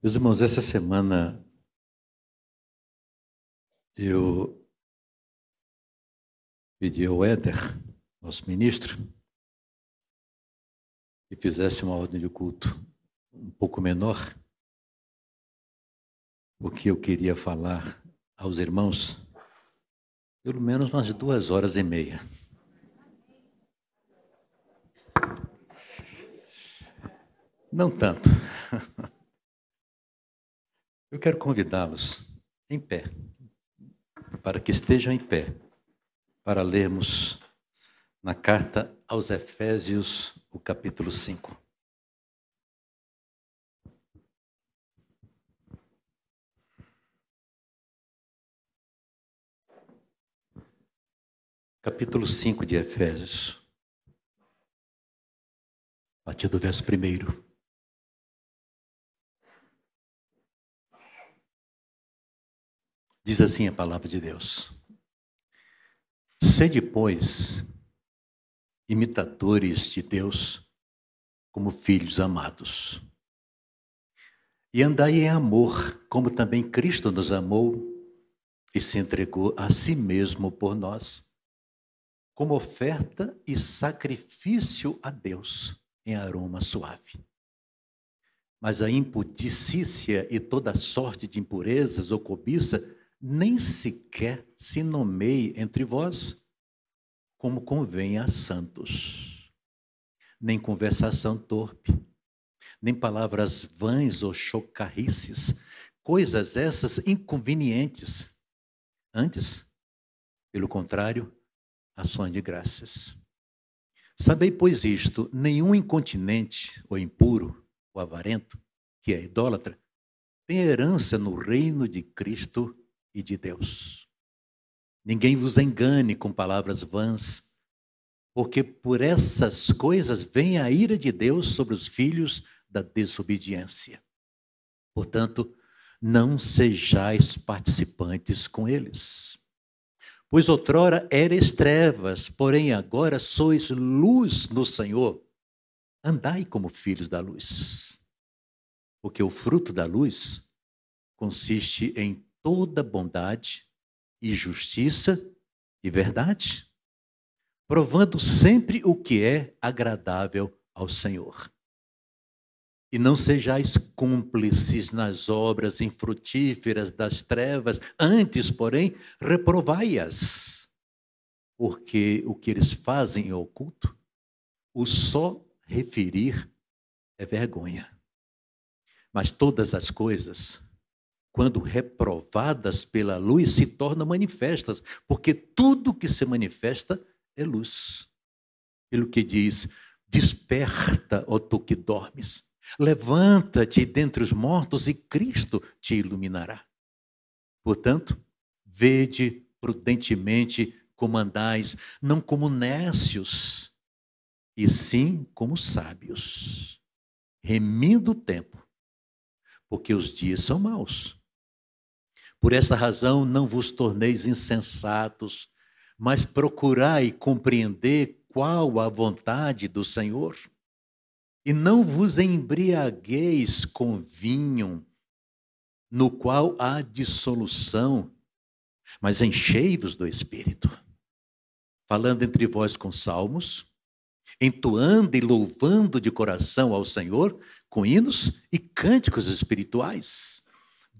Meus irmãos, essa semana eu pedi ao Éder, nosso ministro, que fizesse uma ordem de culto um pouco menor, porque eu queria falar aos irmãos pelo menos umas 2 horas e meia. Não tanto. Eu quero convidá-los em pé, para que estejam em pé, para lermos na carta aos Efésios, o capítulo 5. Capítulo 5 de Efésios, a partir do verso 1. Diz assim a palavra de Deus: Sede, pois, imitadores de Deus, como filhos amados. E andai em amor, como também Cristo nos amou e se entregou a si mesmo por nós, como oferta e sacrifício a Deus em aroma suave. Mas a impudicícia e toda sorte de impurezas ou cobiça nem sequer se nomeie entre vós, como convém a santos. Nem conversação torpe, nem palavras vãs ou chocarrices, coisas essas inconvenientes. Antes, pelo contrário, ações de graças. Sabei, pois, isto: nenhum incontinente ou impuro ou avarento, que é idólatra, tem herança no reino de Cristo e de Deus. Ninguém vos engane com palavras vãs, porque por essas coisas vem a ira de Deus sobre os filhos da desobediência. Portanto, não sejais participantes com eles. Pois outrora erais trevas, porém agora sois luz no Senhor. Andai como filhos da luz. Porque o fruto da luz consiste em toda bondade e justiça e verdade, provando sempre o que é agradável ao Senhor. E não sejais cúmplices nas obras infrutíferas das trevas, antes, porém, reprovai-as, porque o que eles fazem em oculto, o só referir é vergonha. Mas todas as coisas, quando reprovadas pela luz, se tornam manifestas, porque tudo que se manifesta é luz. Pelo que diz: desperta, ó tu que dormes, levanta-te dentre os mortos e Cristo te iluminará. Portanto, vede prudentemente como andais, não como nécios, e sim como sábios, remindo o tempo, porque os dias são maus. Por essa razão não vos torneis insensatos, mas procurai compreender qual a vontade do Senhor. E não vos embriagueis com vinho, no qual há dissolução, mas enchei-vos do Espírito, falando entre vós com salmos, entoando e louvando de coração ao Senhor com hinos e cânticos espirituais,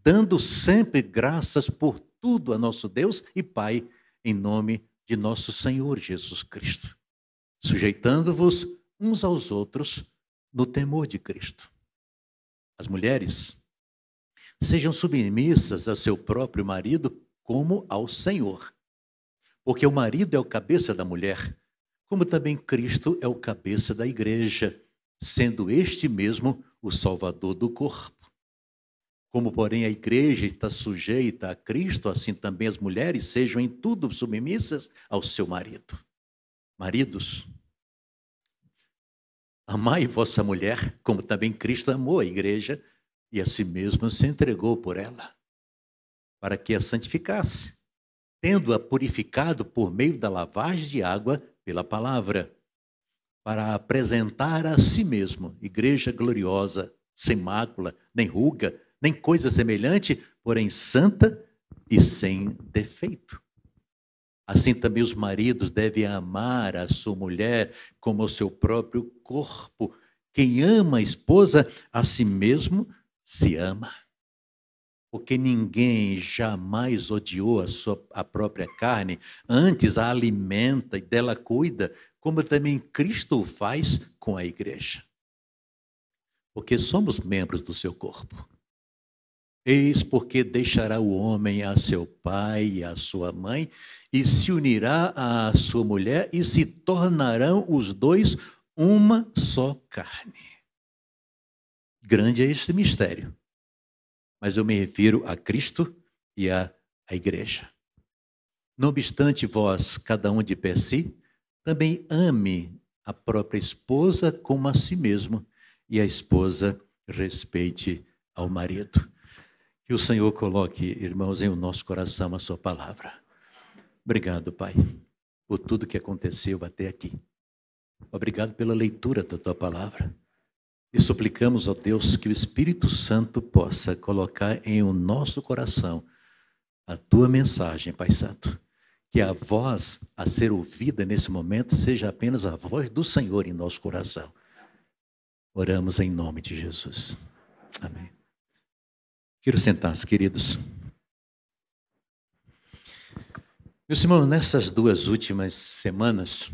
dando sempre graças por tudo a nosso Deus e Pai, em nome de nosso Senhor Jesus Cristo, sujeitando-vos uns aos outros no temor de Cristo. As mulheres sejam submissas ao seu próprio marido como ao Senhor, porque o marido é o cabeça da mulher, como também Cristo é o cabeça da igreja, sendo este mesmo o Salvador do corpo. Como, porém, a igreja está sujeita a Cristo, assim também as mulheres sejam em tudo submissas ao seu marido. Maridos, amai vossa mulher, como também Cristo amou a igreja e a si mesmo se entregou por ela, para que a santificasse, tendo-a purificado por meio da lavagem de água pela palavra, para apresentar a si mesmo igreja gloriosa, sem mácula, nem ruga, nem coisa semelhante, porém santa e sem defeito. Assim também os maridos devem amar a sua mulher como o seu próprio corpo. Quem ama a esposa, a si mesmo se ama. Porque ninguém jamais odiou a própria carne, antes a alimenta e dela cuida, como também Cristo o faz com a igreja. Porque somos membros do seu corpo. Eis porque deixará o homem a seu pai e a sua mãe, e se unirá à sua mulher, e se tornarão os dois uma só carne. Grande é este mistério. Mas eu me refiro a Cristo e à igreja. Não obstante vós, cada um de per si, também ame a própria esposa como a si mesmo, e a esposa respeite ao marido. Que o Senhor coloque, irmãos, em o nosso coração a sua palavra. Obrigado, Pai, por tudo que aconteceu até aqui. Obrigado pela leitura da tua palavra. E suplicamos, ó Deus, que o Espírito Santo possa colocar em o nosso coração a tua mensagem, Pai Santo. Que a voz a ser ouvida nesse momento seja apenas a voz do Senhor em nosso coração. Oramos em nome de Jesus. Amém. Quero sentar-se, queridos. Meus irmãos, nessas 2 últimas semanas,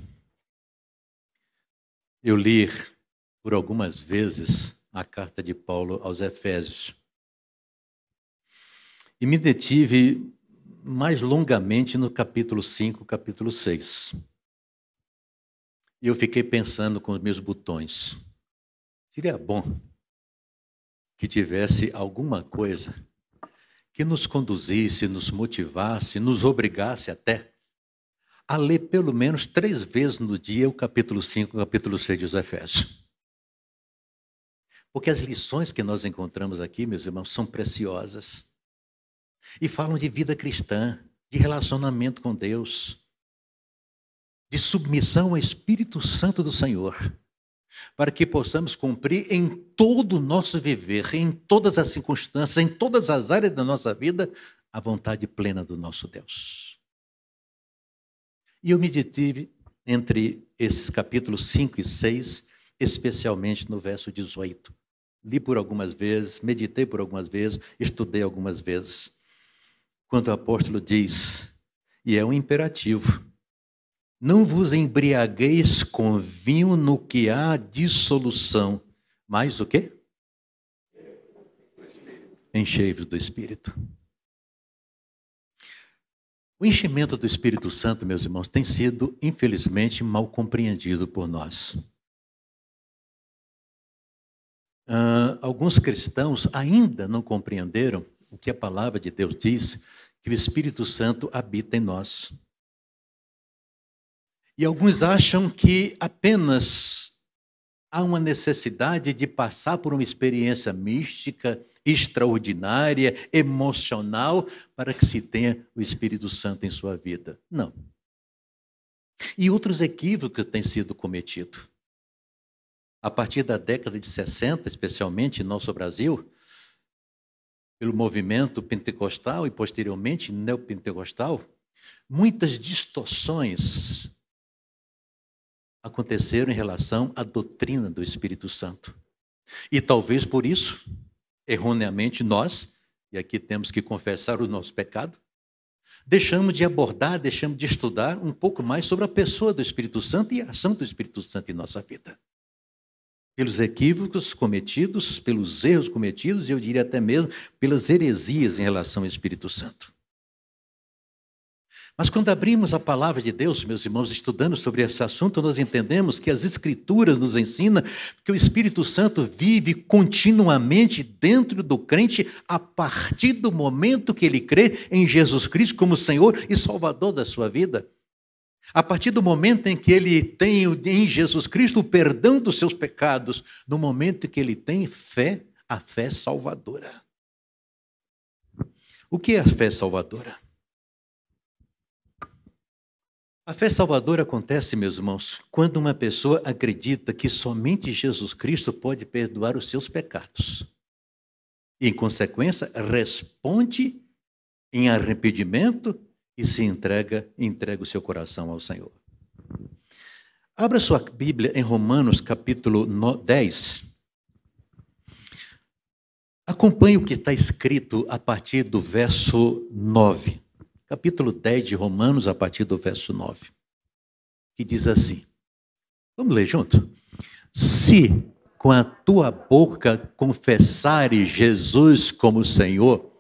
eu li por algumas vezes a carta de Paulo aos Efésios. E me detive mais longamente no capítulo 5, capítulo 6. E eu fiquei pensando com os meus botões. Seria bom que tivesse alguma coisa que nos conduzisse, nos motivasse, nos obrigasse até a ler pelo menos 3 vezes no dia o capítulo 5, o capítulo 6 dos Efésios. Porque as lições que nós encontramos aqui, meus irmãos, são preciosas. E falam de vida cristã, de relacionamento com Deus, de submissão ao Espírito Santo do Senhor, para que possamos cumprir em todo o nosso viver, em todas as circunstâncias, em todas as áreas da nossa vida, a vontade plena do nosso Deus. E eu me detive entre esses capítulos 5 e 6, especialmente no verso 18. Li por algumas vezes, meditei por algumas vezes, estudei algumas vezes. Quando o apóstolo diz, e é um imperativo, não vos embriagueis com vinho no que há dissolução, mas o quê? Enchei-vos do Espírito. O enchimento do Espírito Santo, meus irmãos, tem sido, infelizmente, mal compreendido por nós. Alguns cristãos ainda não compreenderam o que a palavra de Deus diz, que o Espírito Santo habita em nós. E alguns acham que apenas há uma necessidade de passar por uma experiência mística, extraordinária, emocional, para que se tenha o Espírito Santo em sua vida. Não. E outros equívocos têm sido cometidos. A partir da década de 60, especialmente no nosso Brasil, pelo movimento pentecostal e posteriormente neopentecostal, muitas distorções aconteceram em relação à doutrina do Espírito Santo. E talvez por isso, erroneamente nós, e aqui temos que confessar o nosso pecado, deixamos de abordar, deixamos de estudar um pouco mais sobre a pessoa do Espírito Santo e a ação do Espírito Santo em nossa vida. Pelos equívocos cometidos, pelos erros cometidos, e eu diria até mesmo pelas heresias em relação ao Espírito Santo. Mas quando abrimos a palavra de Deus, meus irmãos, estudando sobre esse assunto, nós entendemos que as Escrituras nos ensinam que o Espírito Santo vive continuamente dentro do crente a partir do momento que ele crê em Jesus Cristo como Senhor e Salvador da sua vida. A partir do momento em que ele tem em Jesus Cristo o perdão dos seus pecados, no momento em que ele tem fé, a fé salvadora. O que é a fé salvadora? A fé salvadora acontece, meus irmãos, quando uma pessoa acredita que somente Jesus Cristo pode perdoar os seus pecados. E, em consequência, responde em arrependimento e se entrega o seu coração ao Senhor. Abra sua Bíblia em Romanos, capítulo 10. Acompanhe o que está escrito a partir do verso 9. Capítulo 10 de Romanos, a partir do verso 9. Que diz assim. Vamos ler junto? Se com a tua boca confessares Jesus como Senhor,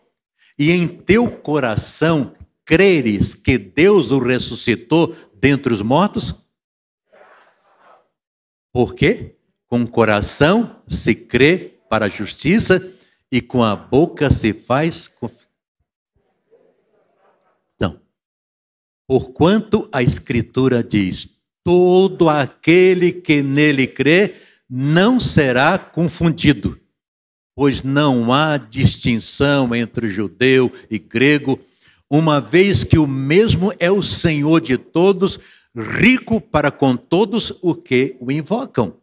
e em teu coração creres que Deus o ressuscitou dentre os mortos, porque com o coração se crê para a justiça e com a boca se faz Então, porquanto a Escritura diz, todo aquele que nele crê não será confundido, pois não há distinção entre judeu e grego, uma vez que o mesmo é o Senhor de todos, rico para com todos os que o invocam.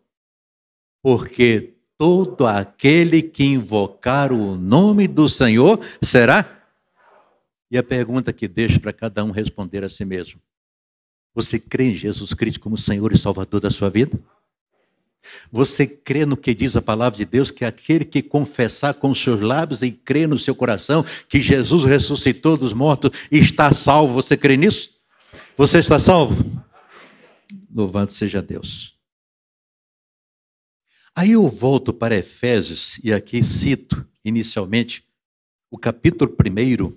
Porque todo aquele que invocar o nome do Senhor será. E a pergunta que deixo para cada um responder a si mesmo. Você crê em Jesus Cristo como Senhor e Salvador da sua vida? Você crê no que diz a palavra de Deus, que aquele que confessar com os seus lábios e crê no seu coração que Jesus ressuscitou dos mortos está salvo? Você crê nisso? Você está salvo? Louvado seja Deus. Aí eu volto para Efésios e aqui cito inicialmente o capítulo 1,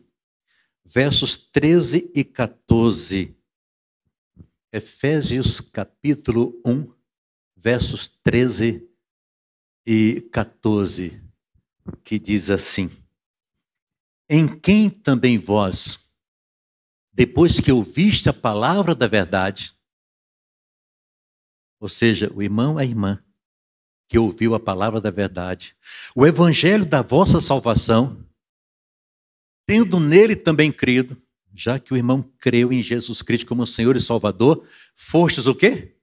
versos 13 e 14. Efésios capítulo 1, versos 13 e 14, que diz assim: em quem também vós, depois que ouviste a palavra da verdade, ou seja, o irmão, a irmã, que ouviu a palavra da verdade, o evangelho da vossa salvação, tendo nele também crido, já que o irmão creu em Jesus Cristo como Senhor e Salvador, fostes o quê?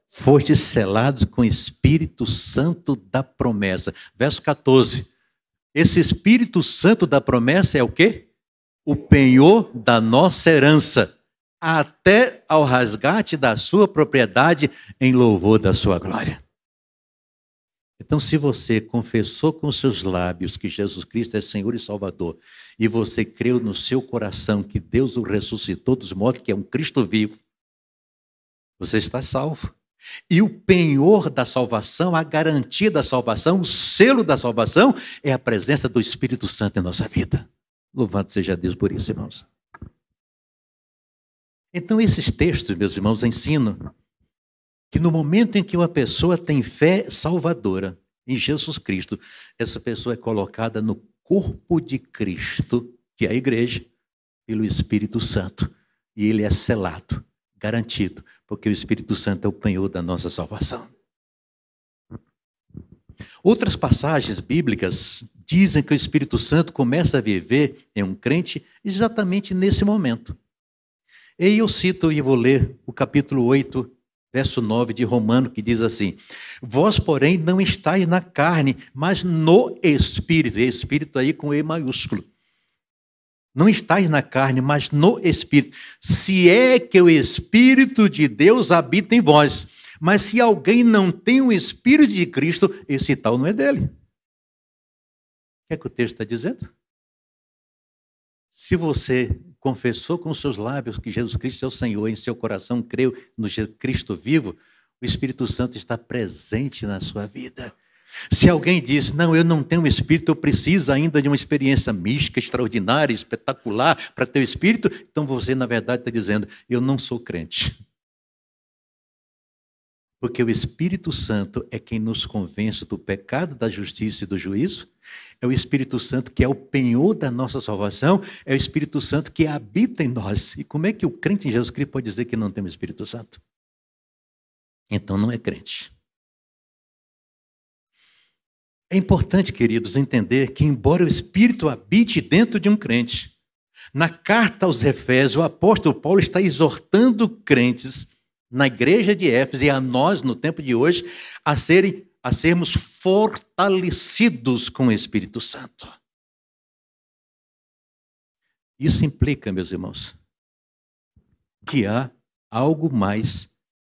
Fostes selados com o Espírito Santo da promessa. Verso 14. Esse Espírito Santo da promessa é o quê? O penhor da nossa herança, até ao resgate da sua propriedade em louvor da sua glória. Então, se você confessou com seus lábios que Jesus Cristo é Senhor e Salvador, e você creu no seu coração que Deus o ressuscitou dos mortos, que é um Cristo vivo, você está salvo. E o penhor da salvação, a garantia da salvação, o selo da salvação, é a presença do Espírito Santo em nossa vida. Louvado seja Deus por isso, irmãos. Então, esses textos, meus irmãos, ensinam que no momento em que uma pessoa tem fé salvadora em Jesus Cristo, essa pessoa é colocada no corpo de Cristo, que é a igreja, pelo Espírito Santo. E ele é selado, garantido, porque o Espírito Santo é o penhor da nossa salvação. Outras passagens bíblicas dizem que o Espírito Santo começa a viver em um crente exatamente nesse momento. E eu cito e vou ler o capítulo 8, verso 9 de Romano, que diz assim: vós, porém, não estáis na carne, mas no Espírito. E Espírito aí com E maiúsculo. Não estáis na carne, mas no Espírito. Se é que o Espírito de Deus habita em vós. Mas se alguém não tem o Espírito de Cristo, esse tal não é dele. O que é que o texto está dizendo? Se você confessou com seus lábios que Jesus Cristo é o Senhor, em seu coração creu no Cristo vivo, o Espírito Santo está presente na sua vida. Se alguém diz, não, eu não tenho um Espírito, eu preciso ainda de uma experiência mística, extraordinária, espetacular para ter o Espírito, então você, na verdade, está dizendo, eu não sou crente. Porque o Espírito Santo é quem nos convence do pecado, da justiça e do juízo. É o Espírito Santo que é o penhor da nossa salvação. É o Espírito Santo que habita em nós. E como é que o crente em Jesus Cristo pode dizer que não tem o Espírito Santo? Então não é crente. É importante, queridos, entender que embora o Espírito habite dentro de um crente, na carta aos Efésios, o apóstolo Paulo está exortando crentes na igreja de Éfeso e a nós, no tempo de hoje, a serem a sermos fortalecidos com o Espírito Santo. Isso implica, meus irmãos, que há algo mais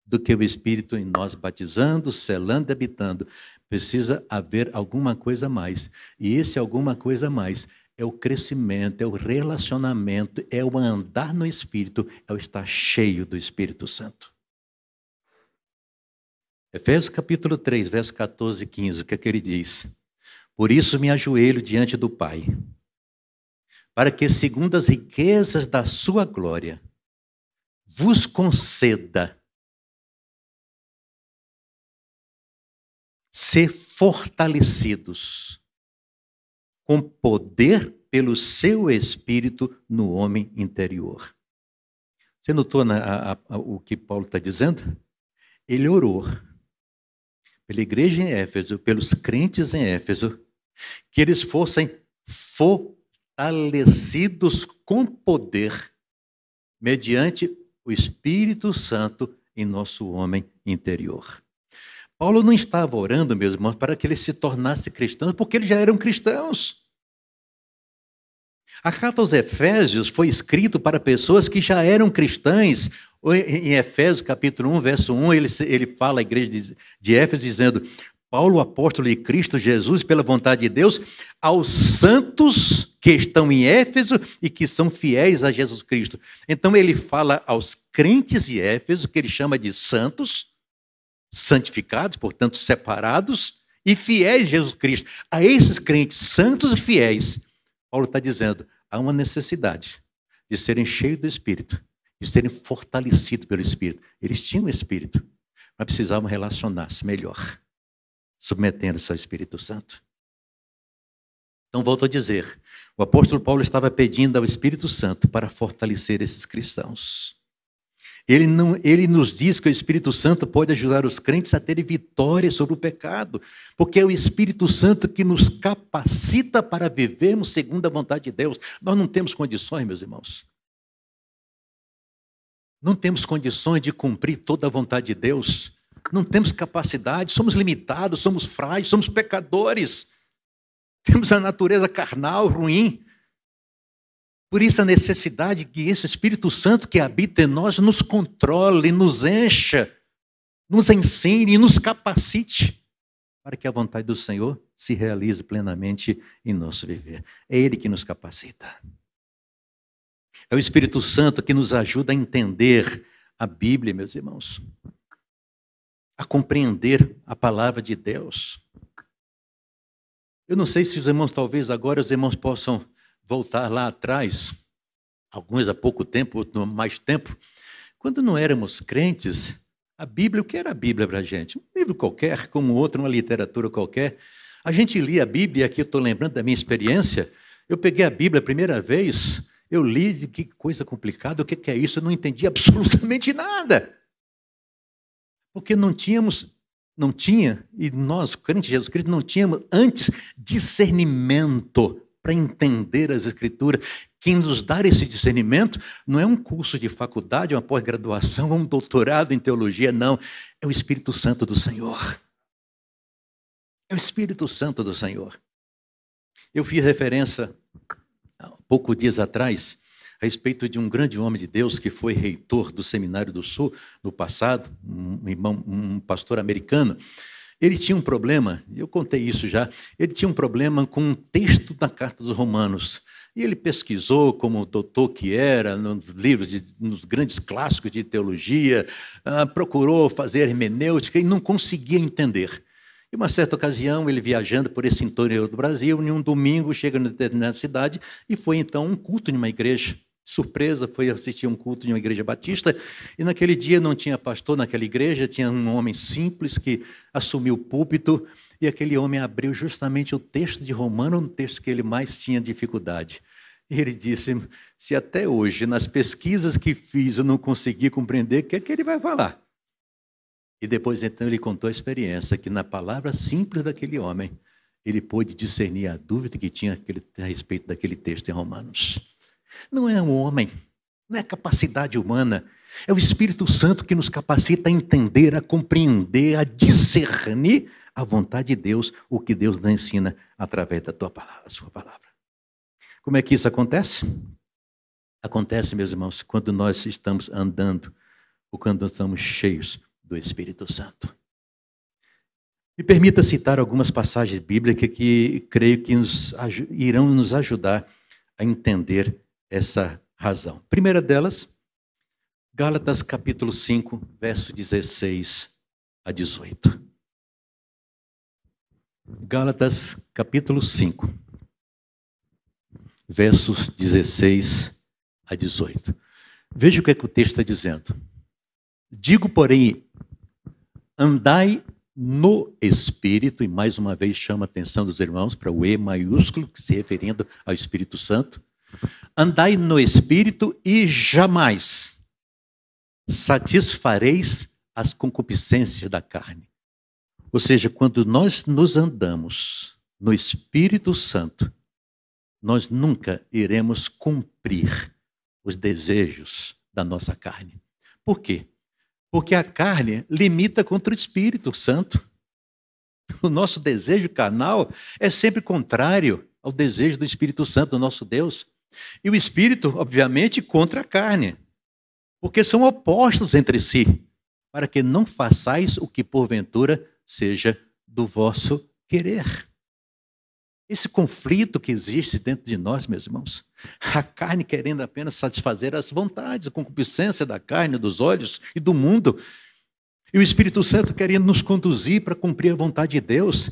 do que o Espírito em nós batizando, selando e habitando. Precisa haver alguma coisa a mais. E esse alguma coisa a mais é o crescimento, é o relacionamento, é o andar no Espírito, é o estar cheio do Espírito Santo. Efésios capítulo 3, versos 14 e 15, o que é que ele diz? Por isso me ajoelho diante do Pai, para que, segundo as riquezas da sua glória, vos conceda ser fortalecidos com poder pelo seu Espírito no homem interior. Você notou o que Paulo está dizendo? Ele orou pela igreja em Éfeso, pelos crentes em Éfeso, que eles fossem fortalecidos com poder mediante o Espírito Santo em nosso homem interior. Paulo não estava orando, meus irmãos, para que eles se tornassem cristãos, porque eles já eram cristãos. A carta aos Efésios foi escrita para pessoas que já eram cristãs. Em Efésios capítulo 1, verso 1, ele fala à igreja de Éfeso dizendo: Paulo, apóstolo de Cristo Jesus, pela vontade de Deus, aos santos que estão em Éfeso e que são fiéis a Jesus Cristo. Então ele fala aos crentes de Éfeso, que ele chama de santos, santificados, portanto separados, e fiéis a Jesus Cristo. A esses crentes santos e fiéis, Paulo está dizendo, há uma necessidade de serem cheios do Espírito, de serem fortalecidos pelo Espírito. Eles tinham o Espírito, mas precisavam relacionar-se melhor, submetendo-se ao Espírito Santo. Então, volto a dizer, o apóstolo Paulo estava pedindo ao Espírito Santo para fortalecer esses cristãos. Ele nos diz que o Espírito Santo pode ajudar os crentes a terem vitória sobre o pecado, porque é o Espírito Santo que nos capacita para vivermos segundo a vontade de Deus. Nós não temos condições, meus irmãos. Não temos condições de cumprir toda a vontade de Deus. Não temos capacidade, somos limitados, somos frágeis, somos pecadores. Temos a natureza carnal, ruim. Por isso a necessidade que esse Espírito Santo que habita em nós nos controle, nos encha, nos ensine e nos capacite para que a vontade do Senhor se realize plenamente em nosso viver. É Ele que nos capacita. É o Espírito Santo que nos ajuda a entender a Bíblia, meus irmãos, a compreender a palavra de Deus. Eu não sei se os irmãos, talvez agora os irmãos possam voltar lá atrás, alguns há pouco tempo, outros há mais tempo, quando não éramos crentes, a Bíblia, o que era a Bíblia para a gente? Um livro qualquer, como outro, uma literatura qualquer. A gente lia a Bíblia, e aqui eu estou lembrando da minha experiência, eu peguei a Bíblia a primeira vez, eu li, que coisa complicada, o que é isso? Eu não entendi absolutamente nada. Porque não tinha, e nós, crentes de Jesus Cristo, não tínhamos antes discernimento para entender as Escrituras. Quem nos dá esse discernimento não é um curso de faculdade, uma pós-graduação, um doutorado em teologia, não. É o Espírito Santo do Senhor. É o Espírito Santo do Senhor. Eu fiz referência, há poucos dias atrás, a respeito de um grande homem de Deus que foi reitor do Seminário do Sul no passado, um pastor americano. Ele tinha um problema, eu contei isso já, ele tinha um problema com um texto da Carta dos Romanos. E ele pesquisou, como doutor que era, nos livros, nos grandes clássicos de teologia, procurou fazer hermenêutica e não conseguia entender. E uma certa ocasião, ele viajando por esse interior do Brasil, em um domingo, chega em uma determinada cidade e foi então um culto em uma igreja. Surpresa, foi assistir um culto em uma igreja batista, e naquele dia não tinha pastor naquela igreja, tinha um homem simples que assumiu o púlpito, e aquele homem abriu justamente o texto de Romanos, um texto que ele mais tinha dificuldade. E ele disse, se até hoje, nas pesquisas que fiz, eu não consegui compreender, o que é que ele vai falar? E depois, então, ele contou a experiência, que na palavra simples daquele homem, ele pôde discernir a dúvida que tinha a respeito daquele texto em Romanos. Não é um homem, não é capacidade humana, é o Espírito Santo que nos capacita a entender, a compreender, a discernir a vontade de Deus, o que Deus nos ensina através da tua palavra, a sua palavra. Como é que isso acontece? Acontece, meus irmãos, quando nós estamos andando ou quando nós estamos cheios do Espírito Santo. Me permita citar algumas passagens bíblicas que creio que irão nos ajudar a entender essa razão. Primeira delas, Gálatas capítulo 5, verso 16 a 18. Gálatas capítulo 5, versos 16 a 18. Veja o que o texto está dizendo. Digo, porém, andai no Espírito, e mais uma vez chama a atenção dos irmãos para o E maiúsculo, se referindo ao Espírito Santo. Andai no Espírito e jamais satisfareis as concupiscências da carne. Ou seja, quando nós nos andamos no Espírito Santo, nós nunca iremos cumprir os desejos da nossa carne. Por quê? Porque a carne limita contra o Espírito Santo. O nosso desejo carnal é sempre contrário ao desejo do Espírito Santo, do nosso Deus. E o Espírito, obviamente, contra a carne. Porque são opostos entre si, para que não façais o que porventura seja do vosso querer. Esse conflito que existe dentro de nós, meus irmãos, a carne querendo apenas satisfazer as vontades, a concupiscência da carne, dos olhos e do mundo, e o Espírito Santo querendo nos conduzir para cumprir a vontade de Deus.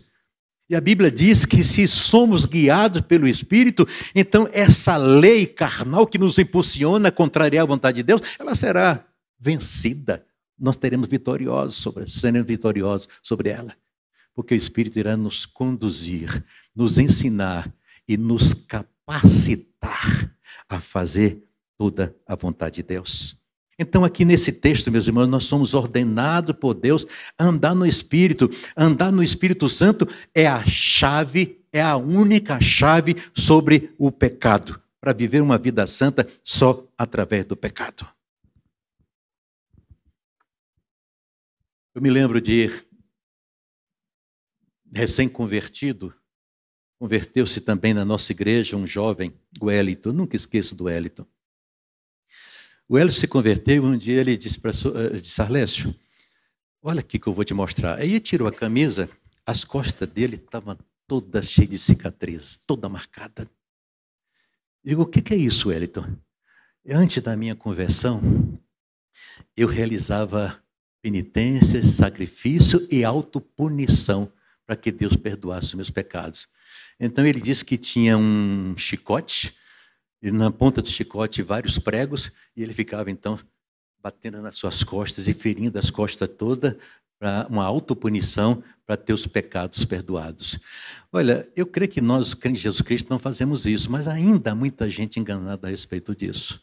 E a Bíblia diz que se somos guiados pelo Espírito, então essa lei carnal que nos impulsiona a contrariar a vontade de Deus, ela será vencida. Nós seremos vitoriosos sobre ela. Porque o Espírito irá nos conduzir, nos ensinar e nos capacitar a fazer toda a vontade de Deus. Então, aqui nesse texto, meus irmãos, nós somos ordenados por Deus a andar no Espírito. Andar no Espírito Santo é a chave, é a única chave sobre o pecado, para viver uma vida santa só através do pecado. Eu me lembro de recém-convertido, converteu-se também na nossa igreja um jovem, o Wellington, eu nunca esqueço do Wellington. O Wellington se converteu e um dia ele disse para Arlécio, olha aqui que eu vou te mostrar. Aí ele tirou a camisa, as costas dele estavam todas cheias de cicatrizes, toda marcada. Eu digo, o que é isso, Wellington? Antes da minha conversão, eu realizava penitências, sacrifício e autopunição para que Deus perdoasse os meus pecados. Então ele disse que tinha um chicote, e na ponta do chicote vários pregos, e ele ficava então batendo nas suas costas e ferindo as costas todas para uma autopunição para ter os pecados perdoados. Olha, eu creio que nós, crentes em Jesus Cristo, não fazemos isso, mas ainda há muita gente enganada a respeito disso.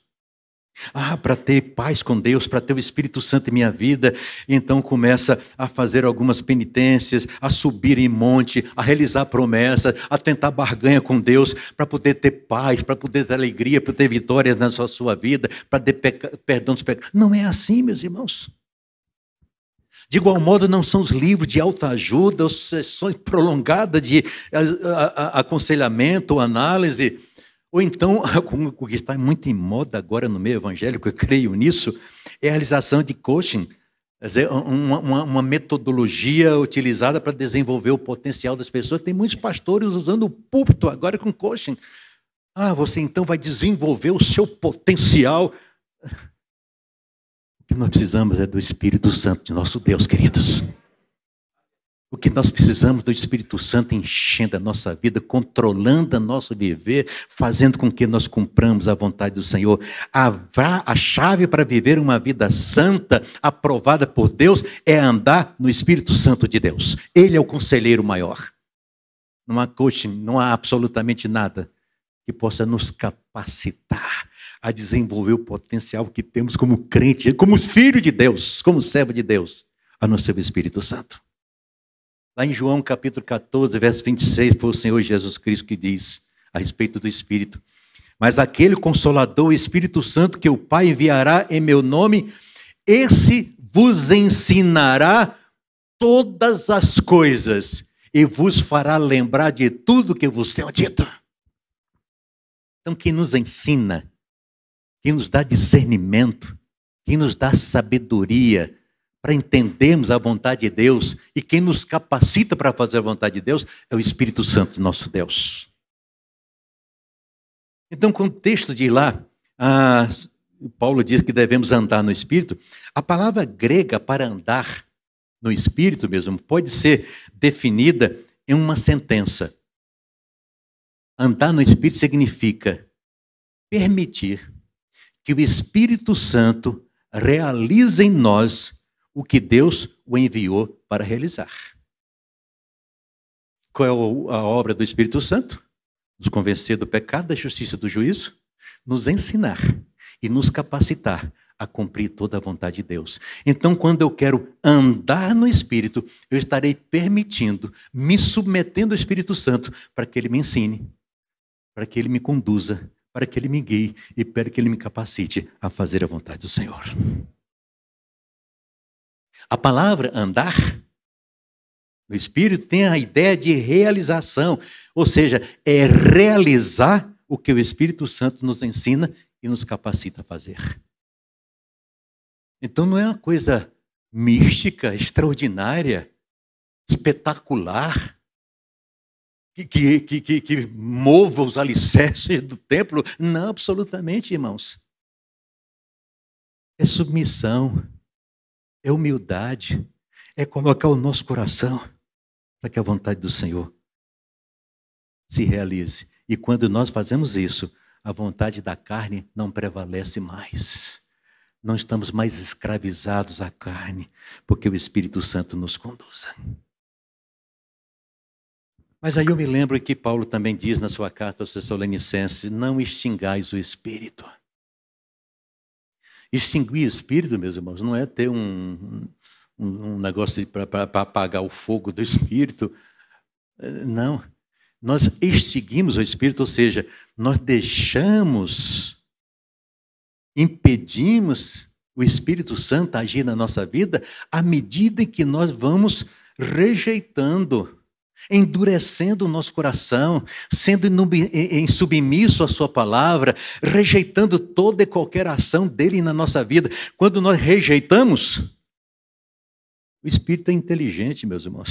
Para ter paz com Deus, para ter o Espírito Santo em minha vida, então começa a fazer algumas penitências, a subir em monte, a realizar promessas, a tentar barganha com Deus, para poder ter paz, para poder ter alegria, para ter vitória na sua vida, para ter perdão dos pecados. Não é assim, meus irmãos. De igual modo, não são os livros de autoajuda, ou sessões prolongadas de aconselhamento, análise. Ou então, o que está muito em moda agora no meio evangélico, eu creio nisso, é a realização de coaching, quer dizer, uma metodologia utilizada para desenvolver o potencial das pessoas. Tem muitos pastores usando o púlpito agora com coaching. Você então vai desenvolver o seu potencial. O que nós precisamos é do Espírito Santo de nosso Deus, queridos. O que nós precisamos do Espírito Santo enchendo a nossa vida, controlando o nosso viver, fazendo com que nós cumpramos a vontade do Senhor. A chave para viver uma vida santa, aprovada por Deus, é andar no Espírito Santo de Deus. Ele é o conselheiro maior. Não há coaching, não há absolutamente nada que possa nos capacitar a desenvolver o potencial que temos como crente, como filho de Deus, como servo de Deus, a não ser o Espírito Santo. Lá em João capítulo 14, verso 26, foi o Senhor Jesus Cristo que diz a respeito do Espírito. Mas aquele Consolador, o Espírito Santo, que o Pai enviará em meu nome, esse vos ensinará todas as coisas e vos fará lembrar de tudo que vos tenho dito. Então, quem nos ensina, quem nos dá discernimento, quem nos dá sabedoria para entendermos a vontade de Deus e quem nos capacita para fazer a vontade de Deus é o Espírito Santo, nosso Deus. Então, com o texto de lá, Paulo diz que devemos andar no Espírito. A palavra grega para andar no Espírito mesmo pode ser definida em uma sentença. Andar no Espírito significa permitir que o Espírito Santo realize em nós o que Deus o enviou para realizar. Qual é a obra do Espírito Santo? Nos convencer do pecado, da justiça e do juízo, nos ensinar e nos capacitar a cumprir toda a vontade de Deus. Então, quando eu quero andar no Espírito, eu estarei permitindo, me submetendo ao Espírito Santo para que Ele me ensine, para que Ele me conduza, para que Ele me guie e para que Ele me capacite a fazer a vontade do Senhor. A palavra andar no Espírito tem a ideia de realização, ou seja, é realizar o que o Espírito Santo nos ensina e nos capacita a fazer. Então não é uma coisa mística, extraordinária, espetacular, que mova os alicerces do templo. Não, absolutamente, irmãos. É submissão, é humildade, é colocar o nosso coração para que a vontade do Senhor se realize. E quando nós fazemos isso, a vontade da carne não prevalece mais. Não estamos mais escravizados à carne, porque o Espírito Santo nos conduza. Mas aí eu me lembro que Paulo também diz na sua carta aos Tessalonicenses: não extingais o Espírito. Extinguir o Espírito, meus irmãos, não é ter um negócio para apagar o fogo do Espírito. Não. Nós extinguimos o Espírito, ou seja, nós impedimos o Espírito Santo agir na nossa vida à medida em que nós vamos rejeitando, endurecendo o nosso coração, sendo submisso à sua palavra, rejeitando toda e qualquer ação dele na nossa vida. Quando nós rejeitamos, o Espírito é inteligente, meus irmãos.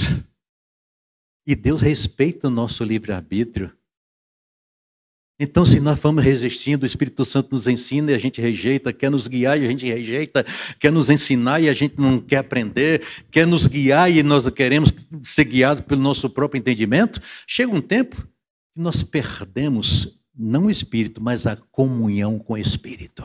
E Deus respeita o nosso livre-arbítrio. Então, se nós vamos resistindo, o Espírito Santo nos ensina e a gente rejeita, quer nos guiar e a gente rejeita, quer nos ensinar e a gente não quer aprender, quer nos guiar e nós queremos ser guiados pelo nosso próprio entendimento, chega um tempo que nós perdemos não o Espírito, mas a comunhão com o Espírito.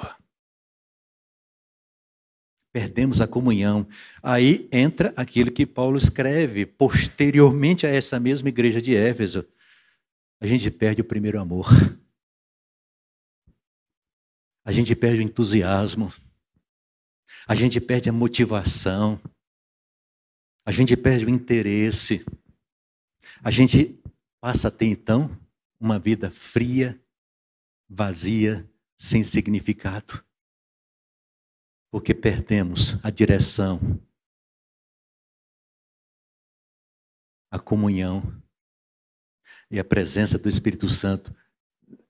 Perdemos a comunhão. Aí entra aquilo que Paulo escreve posteriormente a essa mesma igreja de Éfeso. A gente perde o primeiro amor. A gente perde o entusiasmo. A gente perde a motivação. A gente perde o interesse. A gente passa a ter, então, uma vida fria, vazia, sem significado. Porque perdemos a direção, a comunhão e a presença do Espírito Santo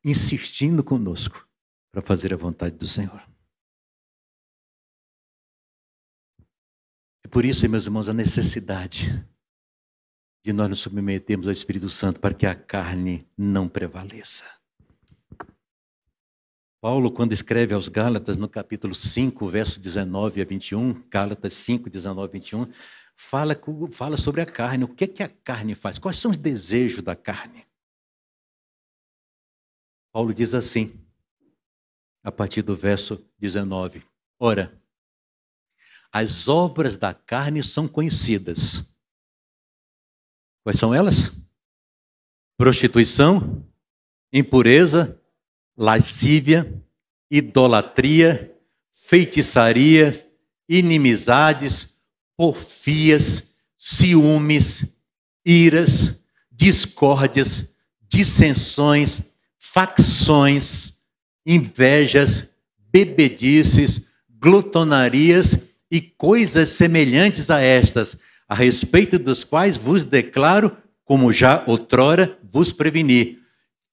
insistindo conosco para fazer a vontade do Senhor. É por isso, meus irmãos, a necessidade de nós nos submetermos ao Espírito Santo para que a carne não prevaleça. Paulo, quando escreve aos Gálatas, no capítulo 5, verso 19 a 21, Gálatas 5, 19 a 21, fala sobre a carne. O que é que a carne faz? Quais são os desejos da carne? Paulo diz assim, a partir do verso 19. Ora, as obras da carne são conhecidas. Quais são elas? Prostituição, impureza, lascívia, idolatria, feitiçaria, inimizades, porfias, ciúmes, iras, discórdias, dissensões, facções, invejas, bebedices, glutonarias e coisas semelhantes a estas, a respeito dos quais vos declaro, como já outrora vos preveni,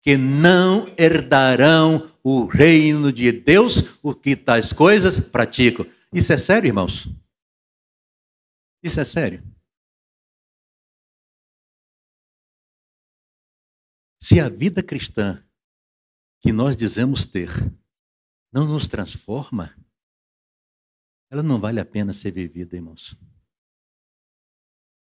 que não herdarão o reino de Deus os que tais coisas praticam. Isso é sério, irmãos? Isso é sério? Se a vida cristã que nós dizemos ter não nos transforma, ela não vale a pena ser vivida, irmãos.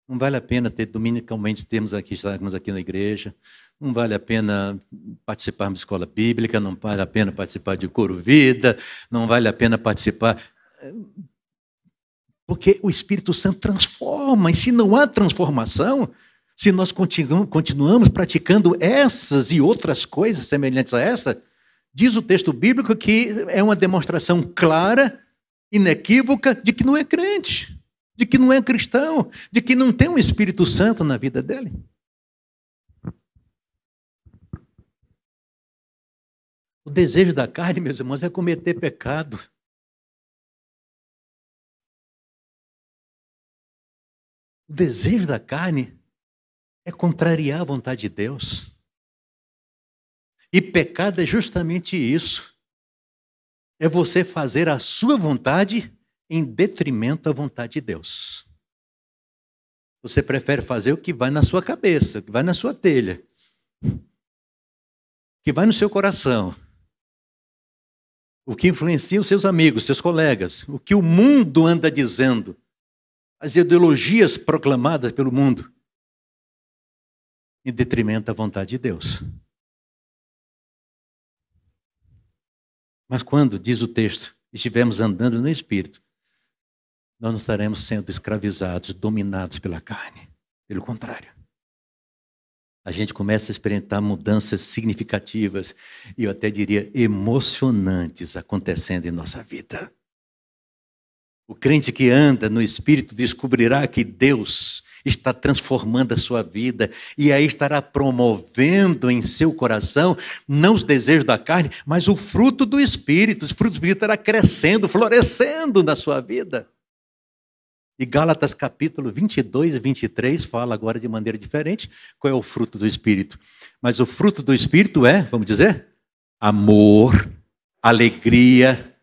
Não vale a pena ter dominicalmente estarmos aqui na igreja, não vale a pena participarmos de escola bíblica, não vale a pena participar de coro vida, não vale a pena participar, porque o Espírito Santo transforma, e se não há transformação, se nós continuamos praticando essas e outras coisas semelhantes a essa, diz o texto bíblico que é uma demonstração clara, inequívoca, de que não é crente, de que não é cristão, de que não tem um Espírito Santo na vida dele. O desejo da carne, meus irmãos, é cometer pecado. O desejo da carne é contrariar a vontade de Deus. E pecado é justamente isso. É você fazer a sua vontade em detrimento à vontade de Deus. Você prefere fazer o que vai na sua cabeça, o que vai na sua telha, o que vai no seu coração, o que influencia os seus amigos, seus colegas, o que o mundo anda dizendo, as ideologias proclamadas pelo mundo, em detrimento à vontade de Deus. Mas quando, diz o texto, estivermos andando no Espírito, nós não estaremos sendo escravizados, dominados pela carne. Pelo contrário. A gente começa a experimentar mudanças significativas e eu até diria emocionantes acontecendo em nossa vida. O crente que anda no Espírito descobrirá que Deus está transformando a sua vida e aí estará promovendo em seu coração não os desejos da carne, mas o fruto do Espírito. O fruto do Espírito estará crescendo, florescendo na sua vida. E Gálatas capítulo 22 e 23 fala agora de maneira diferente qual é o fruto do Espírito. Mas o fruto do Espírito é, vamos dizer, amor, alegria,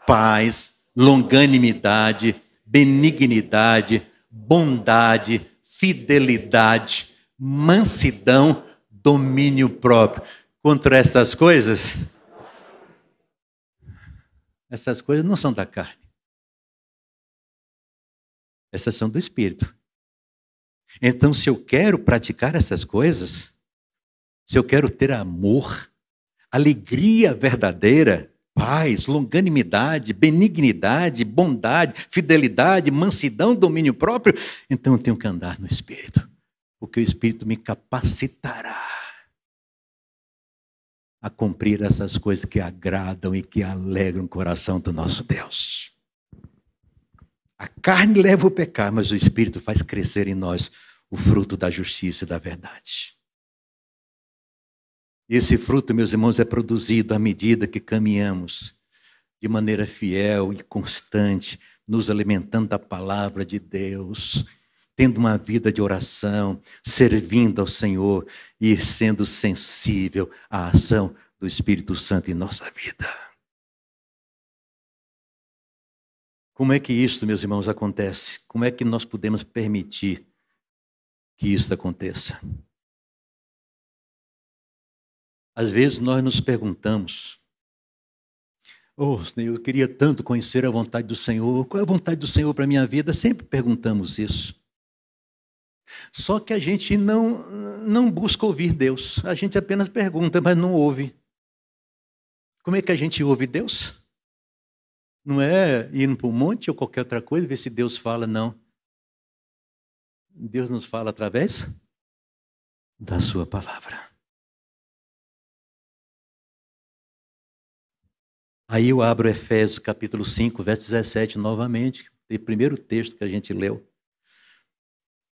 paz, longanimidade, benignidade, bondade, fidelidade, mansidão, domínio próprio. Contra essas coisas não são da carne. Essas são do Espírito. Então, se eu quero praticar essas coisas, se eu quero ter amor, alegria verdadeira, paz, longanimidade, benignidade, bondade, fidelidade, mansidão, domínio próprio, então eu tenho que andar no Espírito, porque o Espírito me capacitará a cumprir essas coisas que agradam e que alegram o coração do nosso Deus. A carne leva o pecado, mas o Espírito faz crescer em nós o fruto da justiça e da verdade. E esse fruto, meus irmãos, é produzido à medida que caminhamos de maneira fiel e constante, nos alimentando da palavra de Deus, tendo uma vida de oração, servindo ao Senhor e sendo sensível à ação do Espírito Santo em nossa vida. Como é que isso, meus irmãos, acontece? Como é que nós podemos permitir que isso aconteça? Às vezes nós nos perguntamos, Senhor, eu queria tanto conhecer a vontade do Senhor. Qual é a vontade do Senhor para a minha vida? Sempre perguntamos isso. Só que a gente não busca ouvir Deus. A gente apenas pergunta, mas não ouve. Como é que a gente ouve Deus? Não é ir para um monte ou qualquer outra coisa, ver se Deus fala, não. Deus nos fala através da sua palavra. Aí eu abro Efésios capítulo 5, verso 17 novamente, o primeiro texto que a gente leu.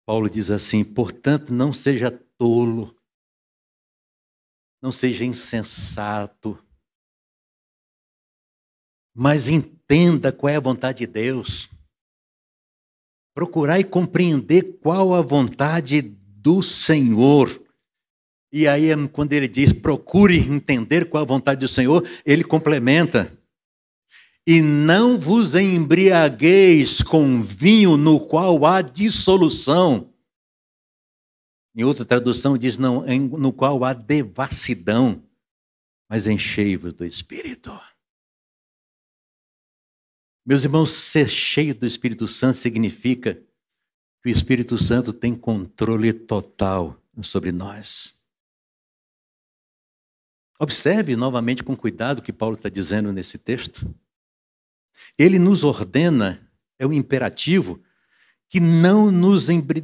Paulo diz assim: portanto, não seja tolo, não seja insensato, mas entenda qual é a vontade de Deus. Procurar e compreender qual a vontade do Senhor. E aí, quando ele diz, procure entender qual a vontade do Senhor, ele complementa. E não vos embriagueis com vinho no qual há dissolução. Em outra tradução diz, não, no qual há devassidão, mas enchei-vos do Espírito. Meus irmãos, ser cheio do Espírito Santo significa que o Espírito Santo tem controle total sobre nós. Observe novamente com cuidado o que Paulo está dizendo nesse texto. Ele nos ordena, é o imperativo, que não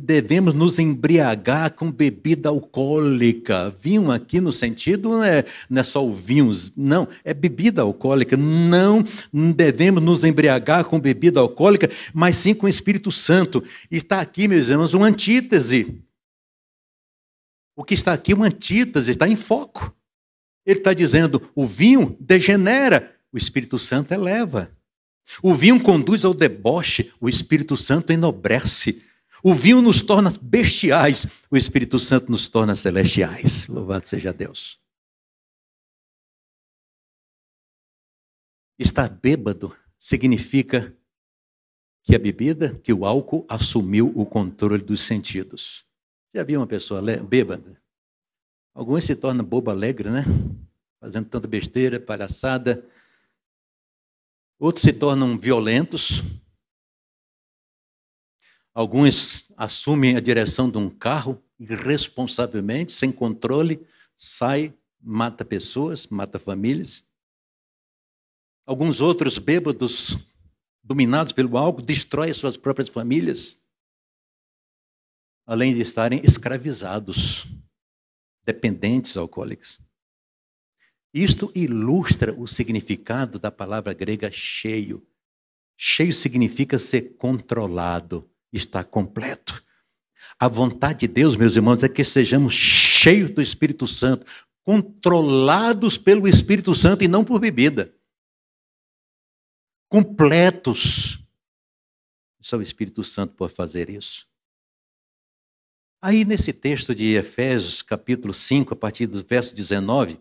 devemos nos embriagar com bebida alcoólica. Vinho aqui no sentido não é só o vinho, não, é bebida alcoólica. Não devemos nos embriagar com bebida alcoólica, mas sim com o Espírito Santo. E está aqui, meus irmãos, uma antítese. O que está aqui é uma antítese, está em foco. Ele está dizendo, o vinho degenera, o Espírito Santo eleva. O vinho conduz ao deboche, o Espírito Santo enobrece. O vinho nos torna bestiais, o Espírito Santo nos torna celestiais. Louvado seja Deus. Estar bêbado significa que a bebida, que o álcool assumiu o controle dos sentidos. Já viu uma pessoa bêbada? Alguns se tornam bobo alegre, né? Fazendo tanta besteira, palhaçada. Outros se tornam violentos. Alguns assumem a direção de um carro irresponsavelmente, sem controle, sai, mata pessoas, mata famílias. Alguns outros bêbados, dominados pelo álcool, destroem suas próprias famílias, além de estarem escravizados, dependentes alcoólicos. Isto ilustra o significado da palavra grega cheio. Cheio significa ser controlado, estar completo. A vontade de Deus, meus irmãos, é que sejamos cheios do Espírito Santo, controlados pelo Espírito Santo e não por bebida. Completos. Só o Espírito Santo pode fazer isso. Aí nesse texto de Efésios, capítulo 5, a partir do verso 19,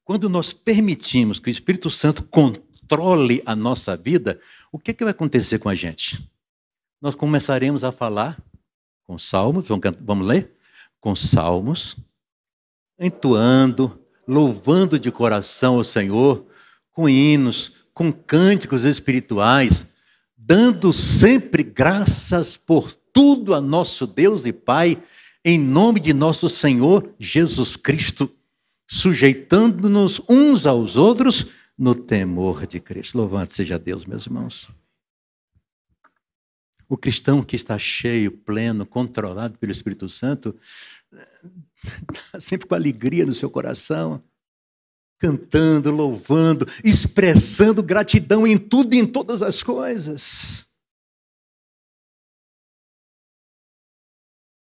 quando nós permitimos que o Espírito Santo controle a nossa vida, o que vai acontecer com a gente? Nós começaremos a falar com salmos, vamos ler? Com salmos, entoando, louvando de coração o Senhor, com hinos, com cânticos espirituais, dando sempre graças por tudo a nosso Deus e Pai, em nome de nosso Senhor Jesus Cristo, sujeitando-nos uns aos outros no temor de Cristo. Louvado seja Deus, meus irmãos. O cristão que está cheio, pleno, controlado pelo Espírito Santo, está sempre com alegria no seu coração, cantando, louvando, expressando gratidão em tudo e em todas as coisas.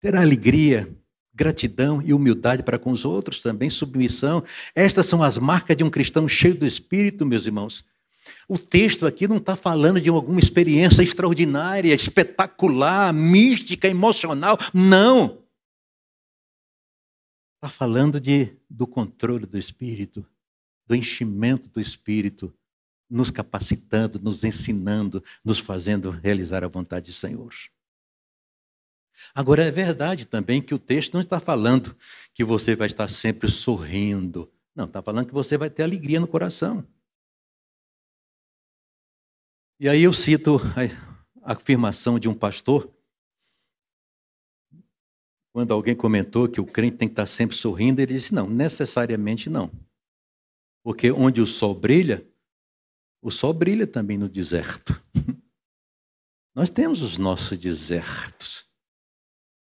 Terá alegria, gratidão e humildade para com os outros, também submissão. Estas são as marcas de um cristão cheio do Espírito, meus irmãos. O texto aqui não está falando de alguma experiência extraordinária, espetacular, mística, emocional. Não. Está falando do controle do Espírito, do enchimento do Espírito, nos capacitando, nos ensinando, nos fazendo realizar a vontade do Senhor. Agora, é verdade também que o texto não está falando que você vai estar sempre sorrindo. Não, está falando que você vai ter alegria no coração. E aí eu cito a afirmação de um pastor, quando alguém comentou que o crente tem que estar sempre sorrindo, ele disse, não, necessariamente não. Porque onde o sol brilha também no deserto. Nós temos os nossos desertos.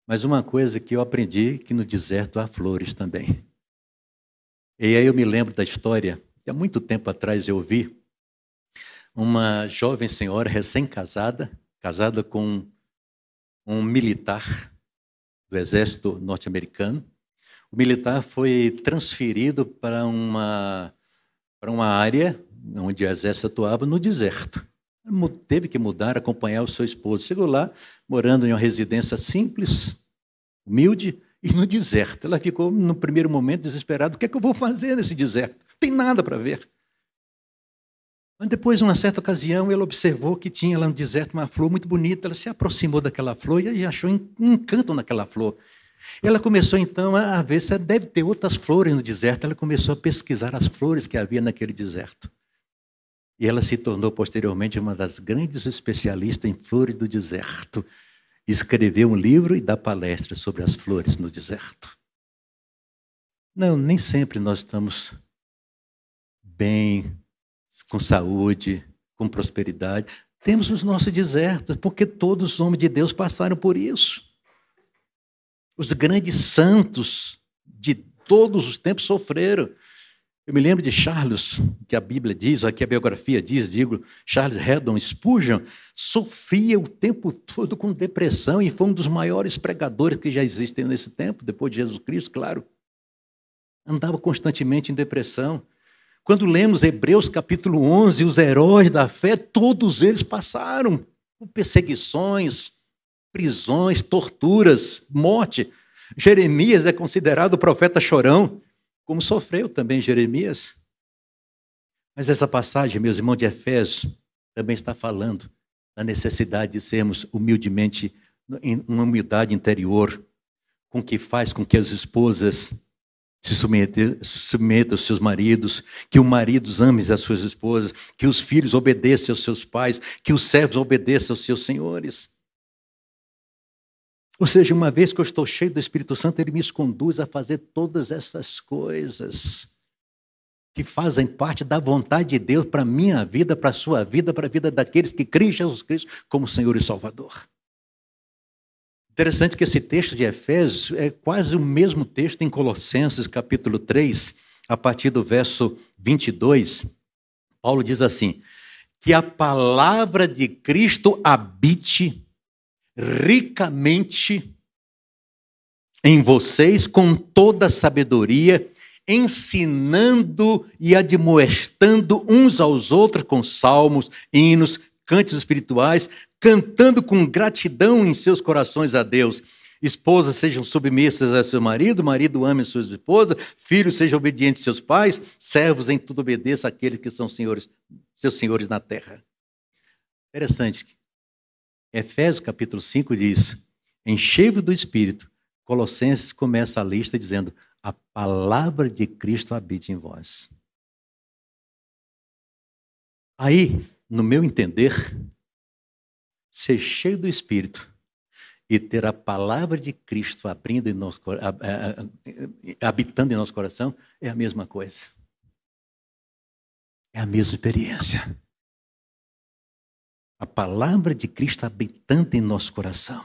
Mas uma coisa que eu aprendi, que no deserto há flores também. E aí eu me lembro da história, que há muito tempo atrás eu vi uma jovem senhora recém-casada, casada com um militar do exército norte-americano. O militar foi transferido para uma área onde o exército atuava no deserto. Teve que mudar, acompanhar o seu esposo. Chegou lá, morando em uma residência simples, humilde, e no deserto. Ela ficou, no primeiro momento, desesperada. O que é que eu vou fazer nesse deserto? Não tem nada para ver. Mas depois, uma certa ocasião, ela observou que tinha lá no deserto uma flor muito bonita. Ela se aproximou daquela flor e achou um encanto naquela flor. Ela começou, então, a ver se deve ter outras flores no deserto. Ela começou a pesquisar as flores que havia naquele deserto. E ela se tornou, posteriormente, uma das grandes especialistas em flores do deserto. Escreveu um livro e dá palestras sobre as flores no deserto. Não, nem sempre nós estamos bem, com saúde, com prosperidade. Temos os nossos desertos, porque todos os homens de Deus passaram por isso. Os grandes santos de todos os tempos sofreram. Eu me lembro de Charles, que a Bíblia diz, aqui a biografia diz, Charles Haddon Spurgeon, sofria o tempo todo com depressão e foi um dos maiores pregadores que já existem nesse tempo, depois de Jesus Cristo, claro. Andava constantemente em depressão. Quando lemos Hebreus capítulo 11, os heróis da fé, todos eles passaram por perseguições, prisões, torturas, morte. Jeremias é considerado o profeta chorão, como sofreu também Jeremias. Mas essa passagem, meus irmãos, de Efésios, também está falando da necessidade de sermos humildemente, em uma humildade interior, com que faz com que as esposas se submetam aos seus maridos, que os maridos amem as suas esposas, que os filhos obedeçam aos seus pais, que os servos obedeçam aos seus senhores. Ou seja, uma vez que eu estou cheio do Espírito Santo, ele me conduz a fazer todas essas coisas que fazem parte da vontade de Deus para a minha vida, para a sua vida, para a vida daqueles que creem em Jesus Cristo como Senhor e Salvador. Interessante que esse texto de Efésios é quase o mesmo texto em Colossenses capítulo 3, a partir do verso 22. Paulo diz assim, que a palavra de Cristo habite ricamente em vocês com toda sabedoria, ensinando e admoestando uns aos outros com salmos, hinos, cânticos espirituais, cantando com gratidão em seus corações a Deus. Esposas sejam submissas a seu marido, marido ame a sua esposa, filhos sejam obedientes a seus pais, servos em tudo obedeçam àqueles que são senhores, seus senhores na terra. Interessante. Efésios capítulo 5 diz, enchei-vos do Espírito. Colossenses começa a lista dizendo, a palavra de Cristo habite em vós. Aí, no meu entender, ser cheio do Espírito e ter a palavra de Cristo abrindo em nosso, habitando em nosso coração é a mesma coisa. É a mesma experiência. A palavra de Cristo habitando em nosso coração.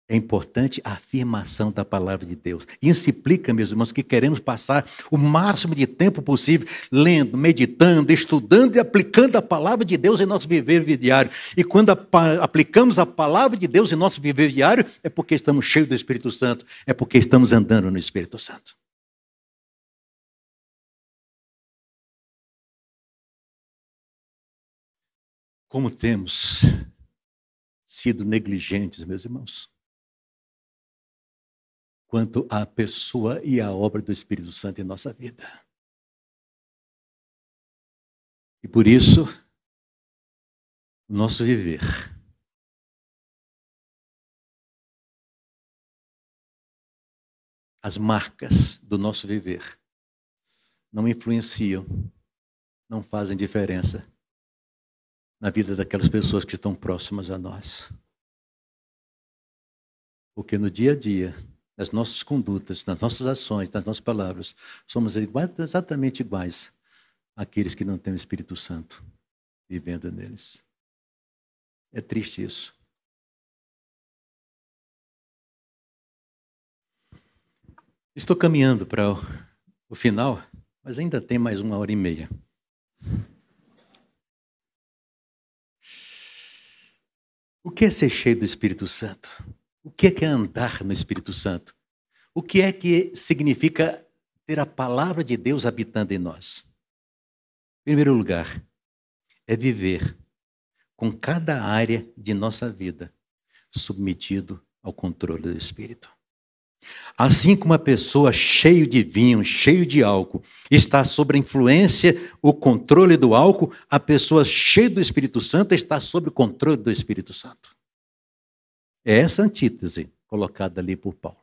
É importante a afirmação da palavra de Deus. Isso implica, meus irmãos, que queremos passar o máximo de tempo possível lendo, meditando, estudando e aplicando a palavra de Deus em nosso viver diário. E quando aplicamos a palavra de Deus em nosso viver diário, é porque estamos cheios do Espírito Santo, é porque estamos andando no Espírito Santo. Como temos sido negligentes, meus irmãos, quanto à pessoa e à obra do Espírito Santo em nossa vida. E por isso, o nosso viver as marcas do nosso viver não influenciam, não fazem diferença na vida daquelas pessoas que estão próximas a nós. Porque no dia a dia, nas nossas condutas, nas nossas ações, nas nossas palavras, somos exatamente iguais àqueles que não têm o Espírito Santo vivendo neles. É triste isso. Estou caminhando para o final, mas ainda tem mais 1h30. O que é ser cheio do Espírito Santo? O que é andar no Espírito Santo? O que é que significa ter a palavra de Deus habitando em nós? Em primeiro lugar, é viver com cada área de nossa vida submetido ao controle do Espírito. Assim como a pessoa cheia de vinho, cheio de álcool, está sob a influência, o controle do álcool, a pessoa cheia do Espírito Santo está sob o controle do Espírito Santo. É essa antítese colocada ali por Paulo.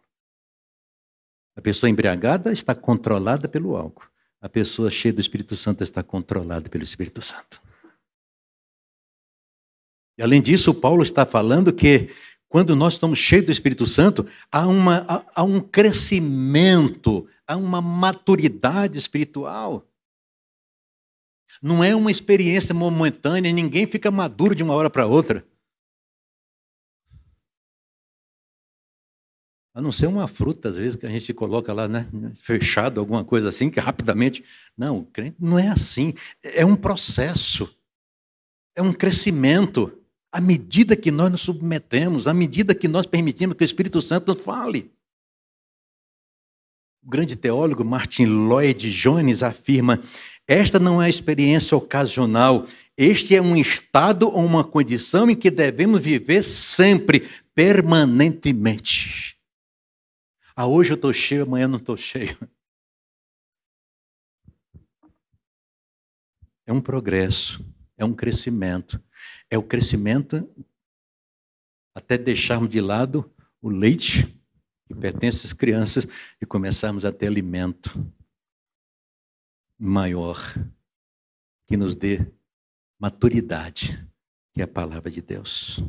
A pessoa embriagada está controlada pelo álcool. A pessoa cheia do Espírito Santo está controlada pelo Espírito Santo. E além disso, Paulo está falando que quando nós estamos cheios do Espírito Santo, há um crescimento, há uma maturidade espiritual. Não é uma experiência momentânea, ninguém fica maduro de uma hora para outra. A não ser uma fruta, às vezes, que a gente coloca lá, né, fechado, alguma coisa assim, que rapidamente... Não, o crente não é assim. É um processo. É um crescimento. À medida que nós nos submetemos, à medida que nós permitimos que o Espírito Santo nos fale. O grande teólogo Martin Lloyd Jones afirma: esta não é experiência ocasional, este é um estado ou uma condição em que devemos viver sempre, permanentemente. Hoje eu estou cheio, amanhã não estou cheio. É um progresso, é um crescimento. É o crescimento até deixarmos de lado o leite que pertence às crianças e começarmos a ter alimento maior que nos dê maturidade, que é a palavra de Deus.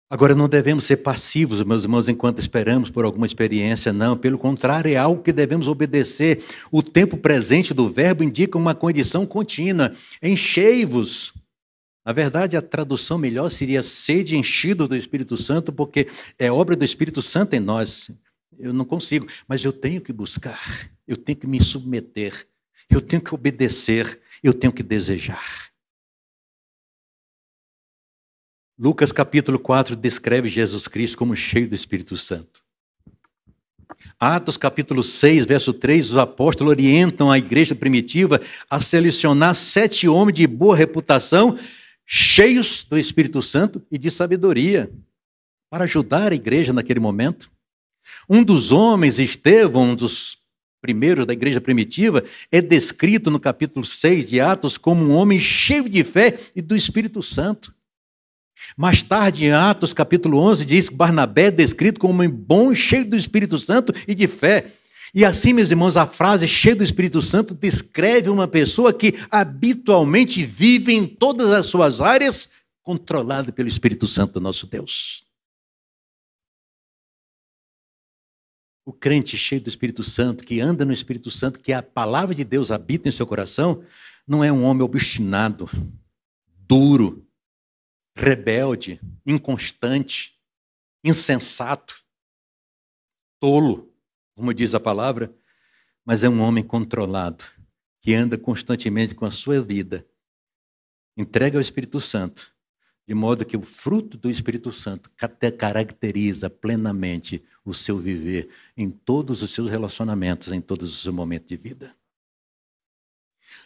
Agora, não devemos ser passivos, meus irmãos, enquanto esperamos por alguma experiência, não. Pelo contrário, é algo que devemos obedecer. O tempo presente do verbo indica uma condição contínua. Enchei-vos. Na verdade, a tradução melhor seria sede enchido do Espírito Santo, porque é obra do Espírito Santo em nós. Eu não consigo, mas eu tenho que buscar, eu tenho que me submeter, eu tenho que obedecer, eu tenho que desejar. Lucas capítulo 4 descreve Jesus Cristo como cheio do Espírito Santo. Atos capítulo 6, verso 3, os apóstolos orientam a igreja primitiva a selecionar 7 homens de boa reputação, cheios do Espírito Santo e de sabedoria, para ajudar a igreja naquele momento. Um dos homens, Estevão, um dos primeiros da igreja primitiva, é descrito no capítulo 6 de Atos como um homem cheio de fé e do Espírito Santo. Mais tarde, em Atos capítulo 11, diz que Barnabé é descrito como um homem bom, cheio do Espírito Santo e de fé. E assim, meus irmãos, a frase cheio do Espírito Santo descreve uma pessoa que habitualmente vive em todas as suas áreas, controlada pelo Espírito Santo do nosso Deus. O crente cheio do Espírito Santo, que anda no Espírito Santo, que a palavra de Deus habita em seu coração, não é um homem obstinado, duro, rebelde, inconstante, insensato, tolo, como diz a palavra, mas é um homem controlado, que anda constantemente com a sua vida, entrega ao Espírito Santo, de modo que o fruto do Espírito Santo caracteriza plenamente o seu viver em todos os seus relacionamentos, em todos os seus momentos de vida.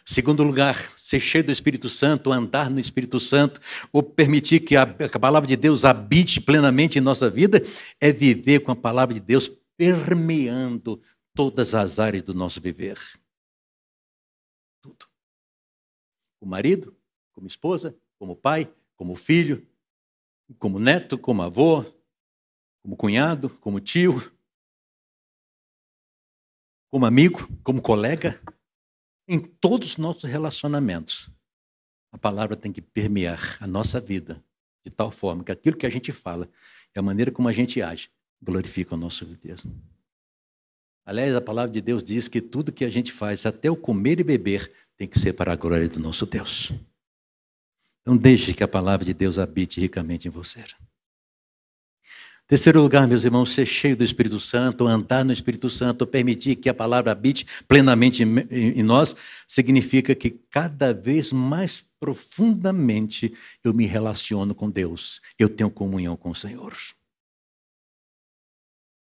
Segundo lugar, ser cheio do Espírito Santo, andar no Espírito Santo, ou permitir que a palavra de Deus habite plenamente em nossa vida, é viver com a palavra de Deus permeando todas as áreas do nosso viver. Tudo. Como marido, como esposa, como pai, como filho, como neto, como avô, como cunhado, como tio, como amigo, como colega. Em todos os nossos relacionamentos, a palavra tem que permear a nossa vida de tal forma que aquilo que a gente fala e a maneira como a gente age glorifica o nosso Deus. Aliás, a palavra de Deus diz que tudo que a gente faz, até o comer e beber, tem que ser para a glória do nosso Deus. Então deixe que a palavra de Deus habite ricamente em você. Terceiro lugar, meus irmãos, ser cheio do Espírito Santo, andar no Espírito Santo, permitir que a palavra habite plenamente em nós, significa que cada vez mais profundamente eu me relaciono com Deus, eu tenho comunhão com o Senhor.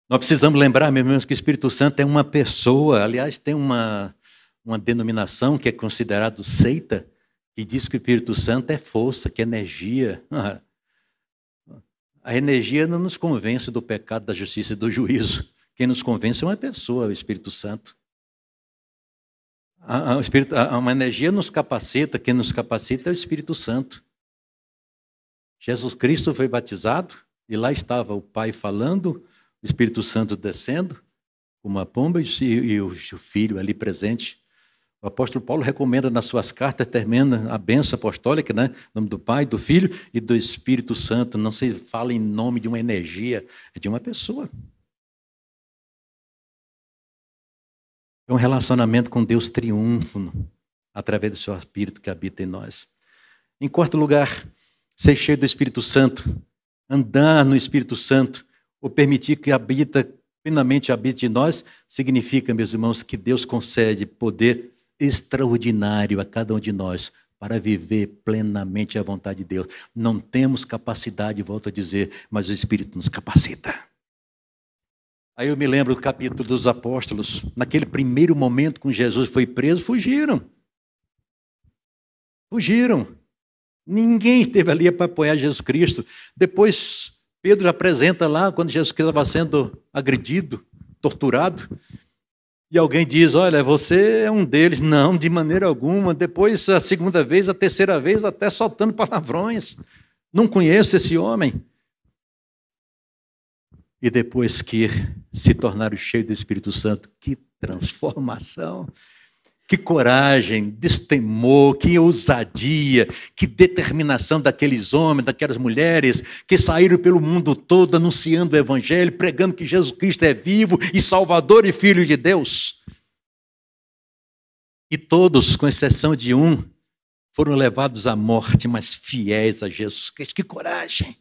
Nós precisamos lembrar, meus irmãos, que o Espírito Santo é uma pessoa. Aliás, tem uma denominação que é considerado seita, E diz que o Espírito Santo é força, que é energia. A energia não nos convence do pecado, da justiça e do juízo. Quem nos convence é uma pessoa, o Espírito Santo. Uma energia nos capacita, quem nos capacita é o Espírito Santo. Jesus Cristo foi batizado e lá estava o Pai falando, o Espírito Santo descendo, uma pomba e o Filho ali presente. O apóstolo Paulo recomenda nas suas cartas, termina a bênção apostólica, né? Em nome do Pai, do Filho e do Espírito Santo. Não se fala em nome de uma energia, é de uma pessoa. É um relacionamento com Deus triunfo, através do seu Espírito que habita em nós. Em quarto lugar, ser cheio do Espírito Santo, andar no Espírito Santo, ou permitir que plenamente habite em nós, significa, meus irmãos, que Deus concede poder extraordinário a cada um de nós para viver plenamente a vontade de Deus. Não temos capacidade, volto a dizer, mas o Espírito nos capacita. Aí eu me lembro do capítulo dos apóstolos, naquele primeiro momento que Jesus foi preso, fugiram. Ninguém esteve ali para apoiar Jesus Cristo. Depois Pedro apresenta lá, quando Jesus Cristo estava sendo agredido, torturado, e alguém diz, olha, você é um deles. Não, de maneira alguma. Depois, a segunda vez, a terceira vez, até soltando palavrões. Não conheço esse homem. E depois que se tornaram cheios do Espírito Santo, que transformação, que coragem, destemor, que ousadia, que determinação daqueles homens, daquelas mulheres que saíram pelo mundo todo anunciando o Evangelho, pregando que Jesus Cristo é vivo e Salvador e Filho de Deus. E todos, com exceção de um, foram levados à morte, mas fiéis a Jesus Cristo. Que coragem!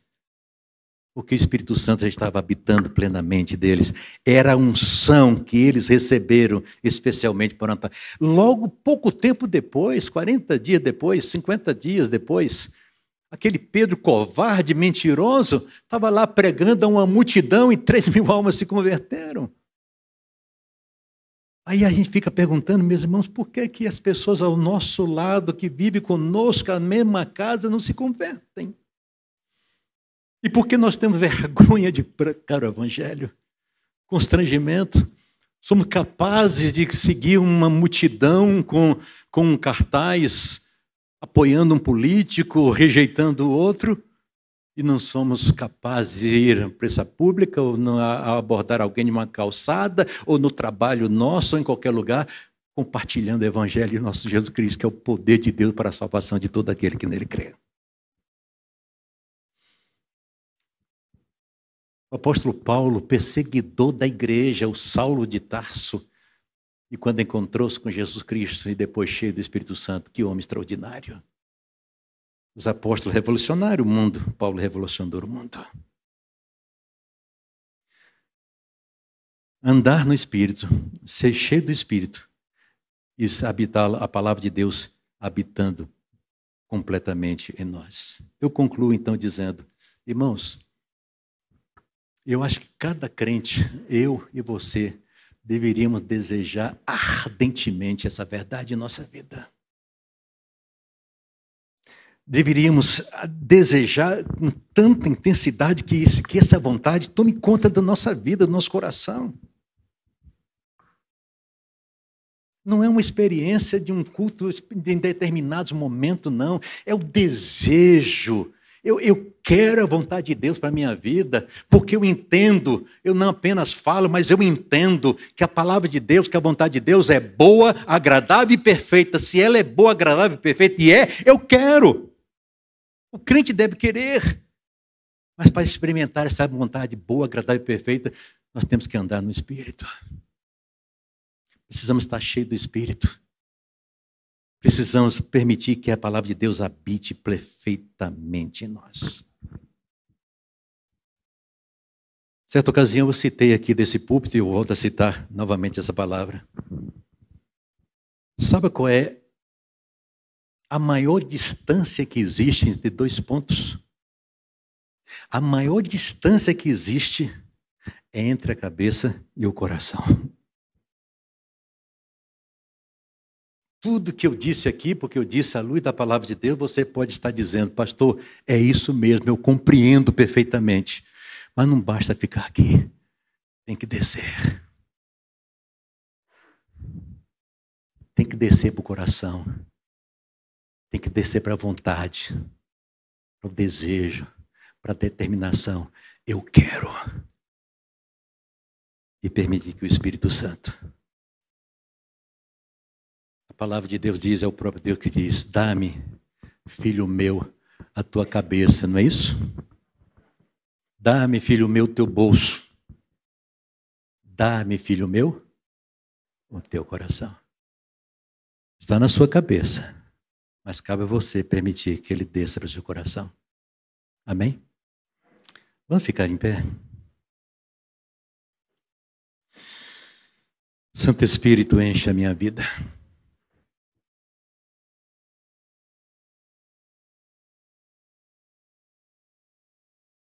Porque o Espírito Santo já estava habitando plenamente deles. Era a unção que eles receberam, especialmente por Antônio. Logo, pouco tempo depois, 40 dias depois, 50 dias depois, aquele Pedro covarde, mentiroso, estava lá pregando a uma multidão e 3.000 almas se converteram. Aí a gente fica perguntando, meus irmãos, por que as pessoas ao nosso lado, que vivem conosco, a mesma casa, não se convertem? E por que nós temos vergonha de pregar o Evangelho? Constrangimento. Somos capazes de seguir uma multidão com um cartaz, apoiando um político, rejeitando o outro, e não somos capazes de ir à praça pública, ou a abordar alguém em uma calçada, ou no trabalho nosso, ou em qualquer lugar, compartilhando o Evangelho de nosso Jesus Cristo, que é o poder de Deus para a salvação de todo aquele que nele crê. O apóstolo Paulo, perseguidor da igreja, o Saulo de Tarso, e quando encontrou-se com Jesus Cristo e depois cheio do Espírito Santo, que homem extraordinário. Os apóstolos revolucionaram o mundo, Paulo revolucionou o mundo. Andar no Espírito, ser cheio do Espírito e habitar a palavra de Deus habitando completamente em nós. Eu concluo então dizendo, irmãos, eu acho que cada crente, eu e você, deveríamos desejar ardentemente essa verdade em nossa vida. Deveríamos desejar com tanta intensidade que essa vontade tome conta da nossa vida, do nosso coração. Não é uma experiência de um culto em determinados momentos, não. É o desejo. Eu quero a vontade de Deus para a minha vida, porque eu entendo, eu não apenas falo, mas eu entendo que a palavra de Deus, que a vontade de Deus é boa, agradável e perfeita. Se ela é boa, agradável e perfeita, e eu quero. O crente deve querer. Mas para experimentar essa vontade boa, agradável e perfeita, nós temos que andar no Espírito. Precisamos estar cheios do Espírito. Precisamos permitir que a palavra de Deus habite perfeitamente em nós. Certa ocasião eu citei aqui desse púlpito e eu volto a citar novamente essa palavra. Sabe qual é a maior distância que existe entre dois pontos? A maior distância que existe é entre a cabeça e o coração. tudo que eu disse aqui, porque eu disse à luz da palavra de Deus, você pode estar dizendo, pastor, é isso mesmo, eu compreendo perfeitamente. Mas não basta ficar aqui, tem que descer. Tem que descer para o coração. Tem que descer para a vontade, para o desejo, para a determinação. Eu quero. E permitir que o Espírito Santo. A palavra de Deus diz, é o próprio Deus que diz, dá-me, filho meu, a tua cabeça, não é isso? Dá-me, filho meu, o teu bolso. Dá-me, filho meu, o teu coração. Está na sua cabeça, mas cabe a você permitir que ele desça para o seu coração. Amém? Vamos ficar em pé? Santo Espírito, enche a minha vida.